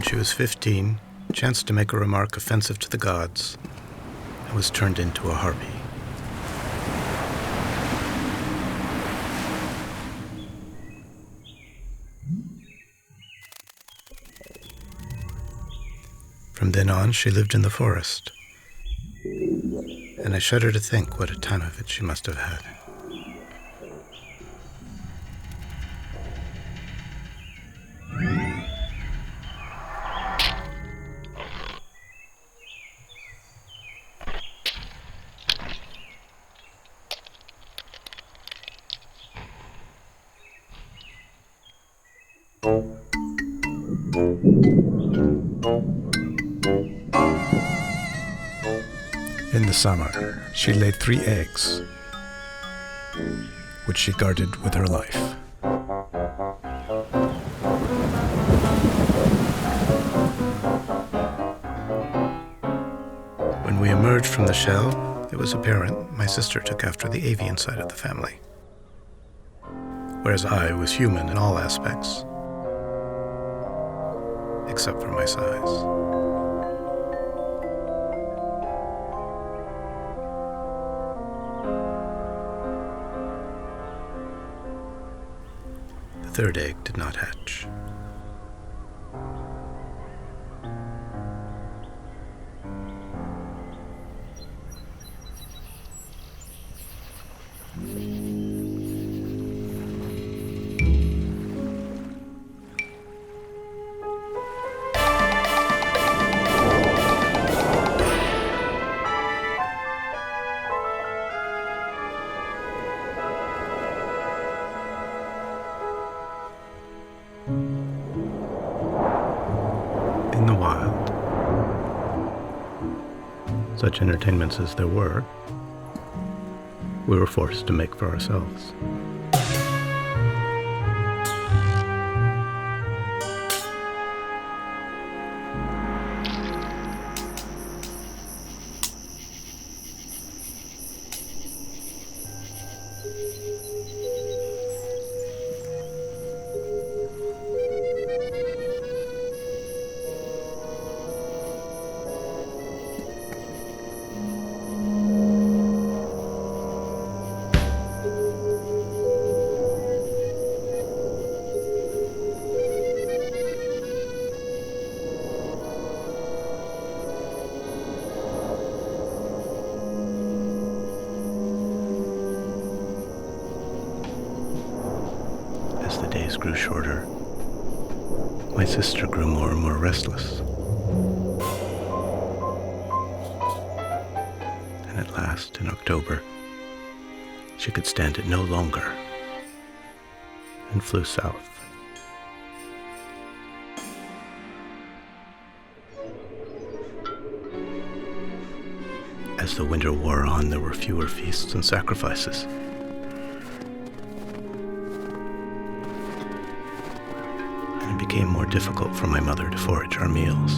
When she was 15, chanced to make a remark offensive to the gods, and was turned into a harpy. From then on, she lived in the forest, and I shudder to think what a time of it she must have had. In the summer, she laid 3 eggs, which she guarded with her life. When we emerged from the shell, it was apparent my sister took after the avian side of the family, whereas I was human in all aspects, except for my size. The 3rd egg did not hatch. In the wild, such entertainments as there were, we were forced to make for ourselves. As the days grew shorter, my sister grew more and more restless. And at last, in October, she could stand it no longer and flew south. As the winter wore on, there were fewer feasts and sacrifices. It became more difficult for my mother to forage our meals.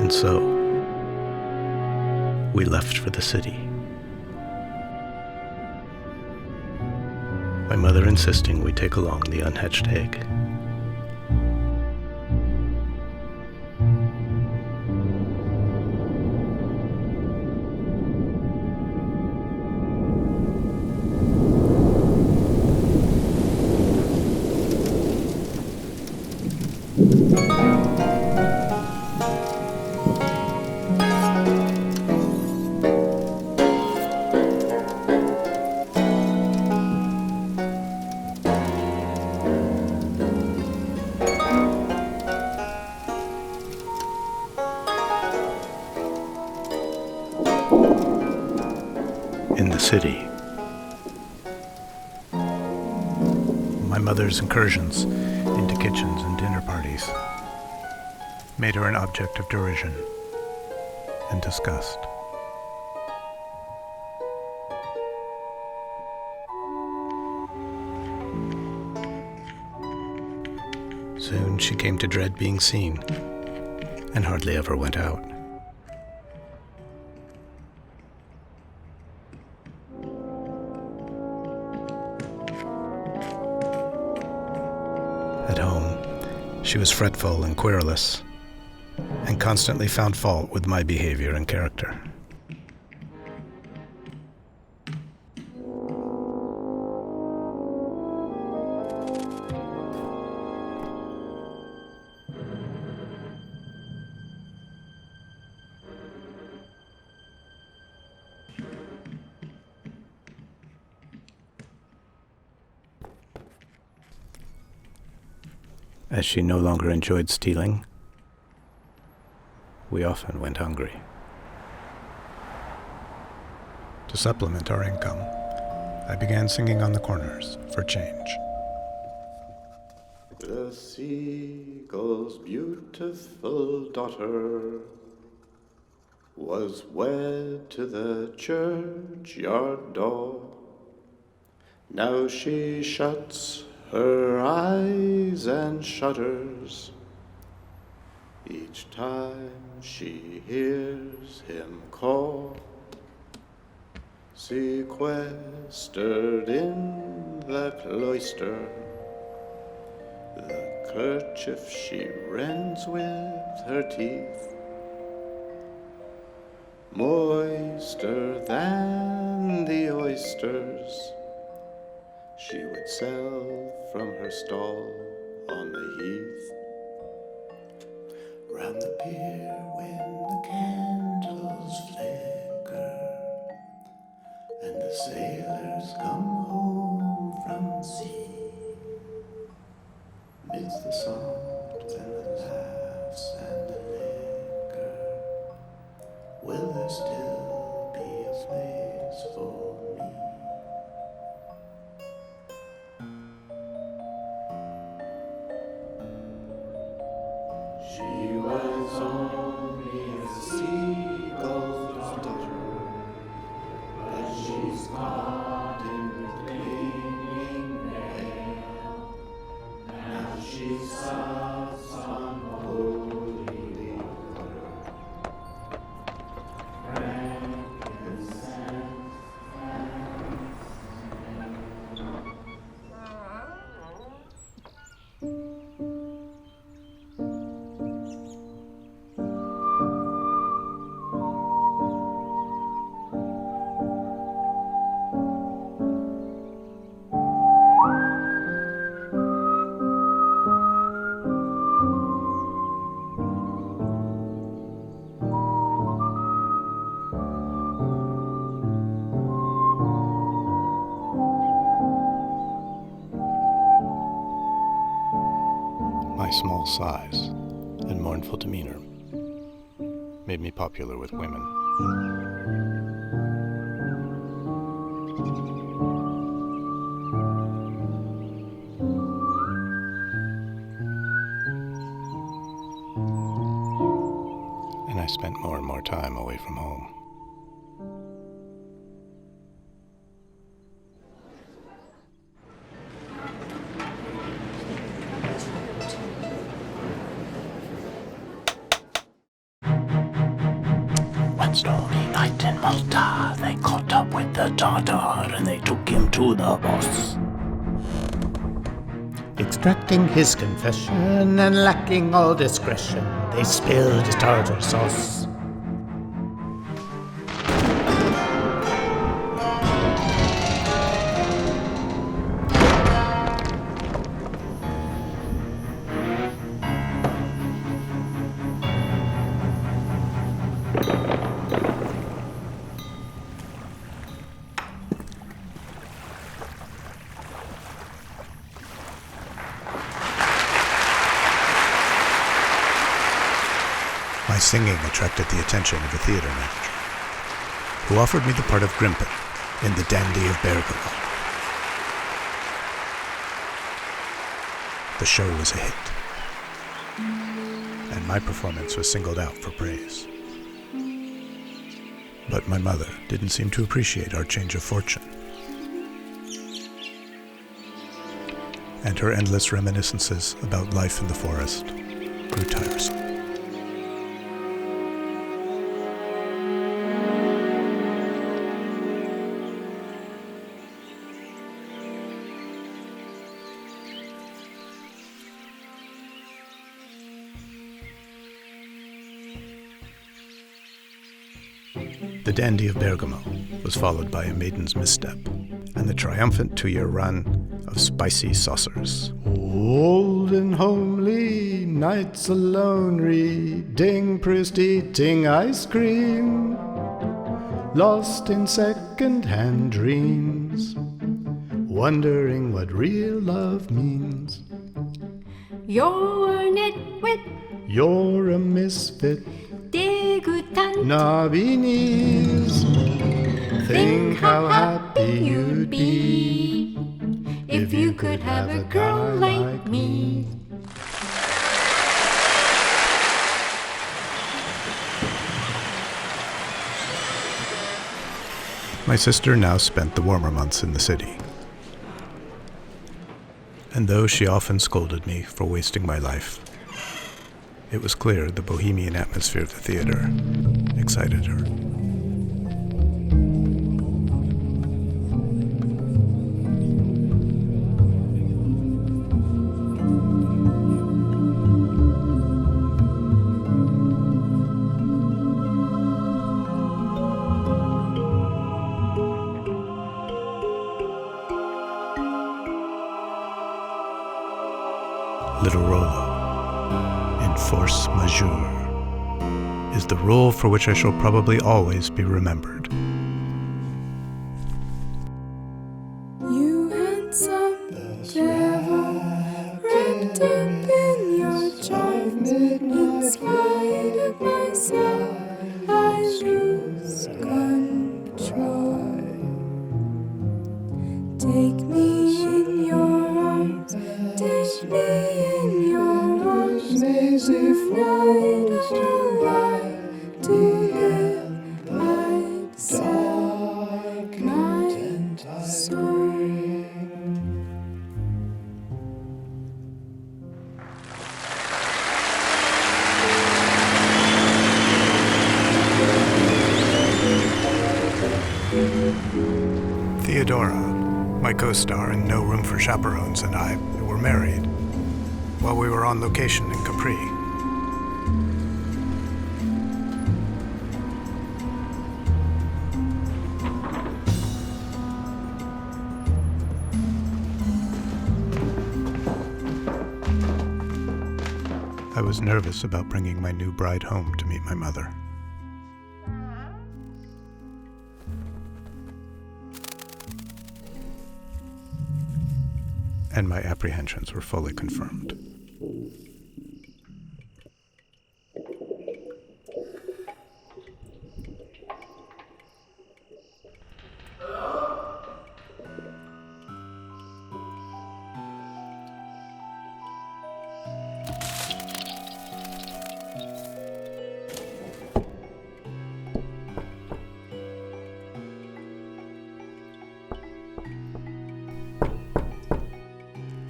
And so, we left for the city. My mother insisting we take along the unhatched egg. In the city, my mother's incursions into kitchens and dinner parties made her an object of derision and disgust. she came to dread being seen, and hardly ever went out. At home, she was fretful and querulous, and constantly found fault with my behavior and character. As she no longer enjoyed stealing, we often went hungry. To supplement our income, I began singing on the corners for change. The seagull's beautiful daughter was wed to the churchyard door. Now she shuts her eyes and shudders each time she hears him call. Sequestered in the cloister, the kerchief she rends with her teeth, moister than the oysters she would sell from her stall on the heath. Round the pier when the candles flicker and the sailors come home from sea, midst the songs and the laughs and the liquor, will there still be a place for me? She was only a seagull's daughter, but she's caught in the clinging veil. Now she sucks on holy water, frankincense My small size and mournful demeanor made me popular with women. And I spent more and more time away from home. One stormy night in Malta, they caught up with the Tartar and they took him to the boss. Extracting his confession and lacking all discretion, they spilled his tartar sauce. My singing attracted the attention of a theater manager, who offered me the part of Grimpen in The Dandy of Bergamo. The show was a hit, and my performance was singled out for praise. But my mother didn't seem to appreciate our change of fortune. and her endless reminiscences about life in the forest grew tiresome. The Dandy of Bergamo was followed by a Maiden's Misstep and the triumphant 2-year run of Spicy Saucers. Old and homely nights alone, reading Proust, eating ice cream, lost in second-hand dreams, wondering what real love means. You're a nitwit, You're a misfit, dégoûtant. knobby knees. Think how happy you'd be if you could have a girl like me. My sister now spent the warmer months in the city. And though she often scolded me for wasting my life, it was clear the bohemian atmosphere of the theater excited her. Little Rollo, in force majeure, is the role for which I shall probably always be remembered. You handsome devil, wrapped up in your charms, in spite of myself, I lose control. Take me in your arms, take me in your arms, if night alive to live, I'd sell my soul. Theodora, my co-star in No Room for Chaperones, and I were married while we were on location in Capri. I was nervous about bringing my new bride home to meet my mother. And my apprehensions were fully confirmed.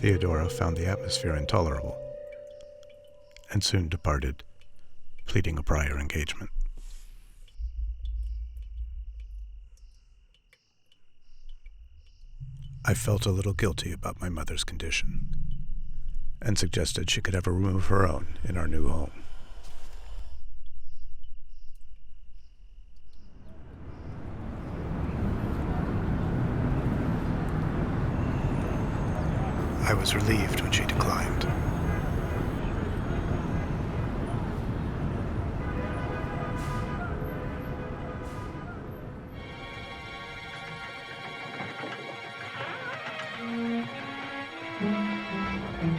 Theodora found the atmosphere intolerable and soon departed, pleading a prior engagement. I felt a little guilty about my mother's condition and suggested she could have a room of her own in our new home. I was relieved when she declined.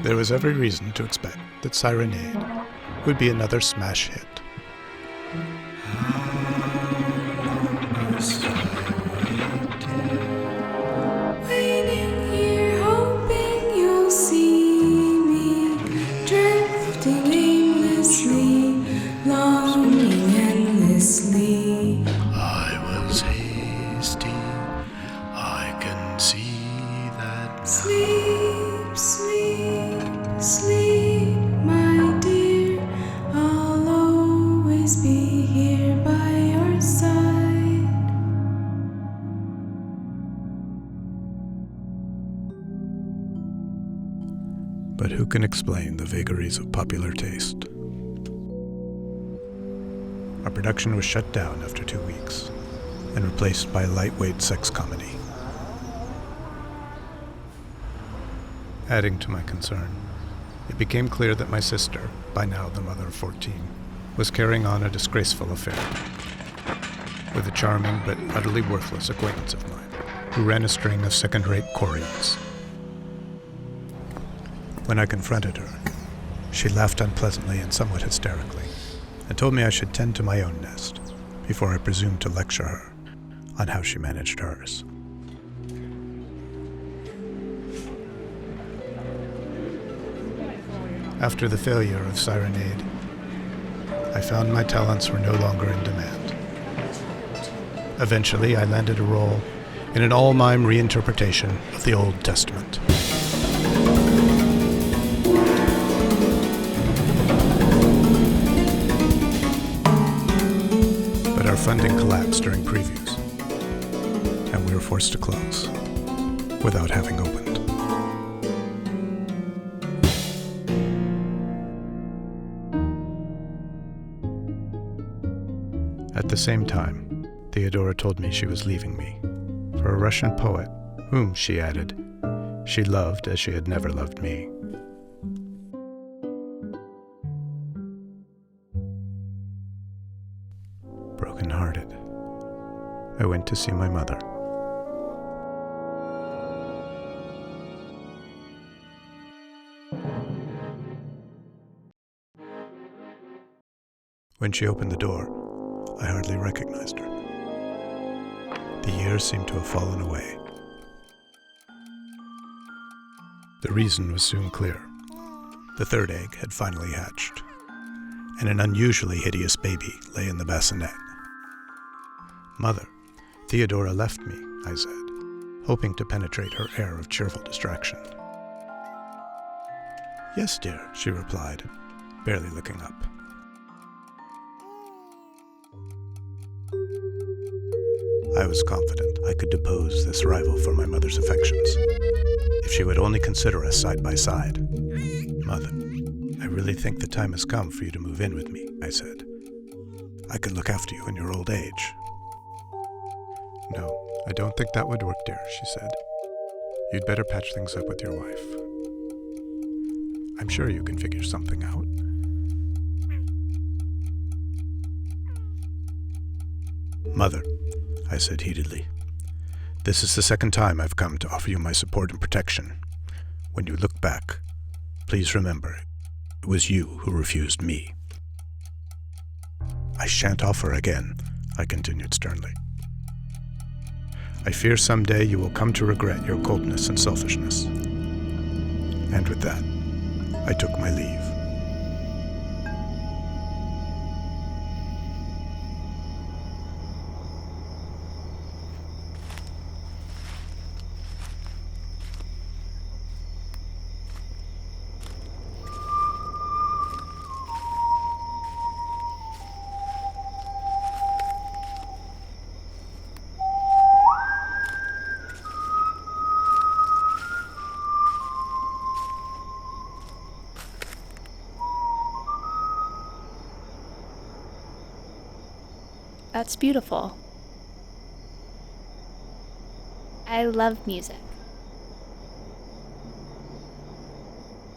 There was every reason to expect that Serenade would be another smash hit. Waiting here, hoping you'll see me, drifting aimlessly, longing endlessly. I was hasty, I can see that now. Sleep, sleep. always be here by your side. But who can explain the vagaries of popular taste? Our production was shut down after 2 weeks and replaced by a lightweight sex comedy. Adding to my concern, it became clear that my sister, by now the mother of 14, was carrying on a disgraceful affair with a charming but utterly worthless acquaintance of mine who ran a string of second-rate chorions. When I confronted her, she laughed unpleasantly and somewhat hysterically and told me I should tend to my own nest before I presumed to lecture her on how she managed hers. After the failure of Sirenade, I found my talents were no longer in demand. Eventually, I landed a role in an all-mime reinterpretation of the Old Testament. But our funding collapsed during previews, and we were forced to close without having opened. At the same time, Theodora told me she was leaving me for a Russian poet whom, she added, she loved as she had never loved me. Broken-hearted, I went to see my mother. When she opened the door, I hardly recognized her. The years seemed to have fallen away. The reason was soon clear. The third egg had finally hatched, and an unusually hideous baby lay in the bassinet. "Mother, Theodora left me," I said, hoping to penetrate her air of cheerful distraction. "Yes, dear," she replied, barely looking up. I was confident I could depose this rival for my mother's affections, if she would only consider us side by side. "Mother, I really think the time has come for you to move in with me," I said. "I could look after you in your old age." "No, I don't think that would work, dear," she said. "You'd better patch things up with your wife. I'm sure you can figure something out." "Mother," I said heatedly, "this is the second time I've come to offer you my support and protection. When you look back, please remember it was you who refused me." "I shan't offer again," I continued sternly. "I fear someday you will come to regret your coldness and selfishness." And with that, I took my leave. That's beautiful. I love music.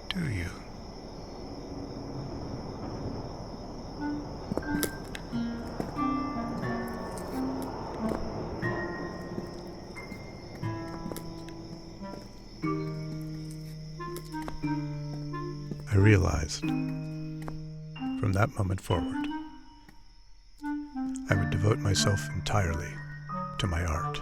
Do you? I realized, from that moment forward, I would devote myself entirely to my art.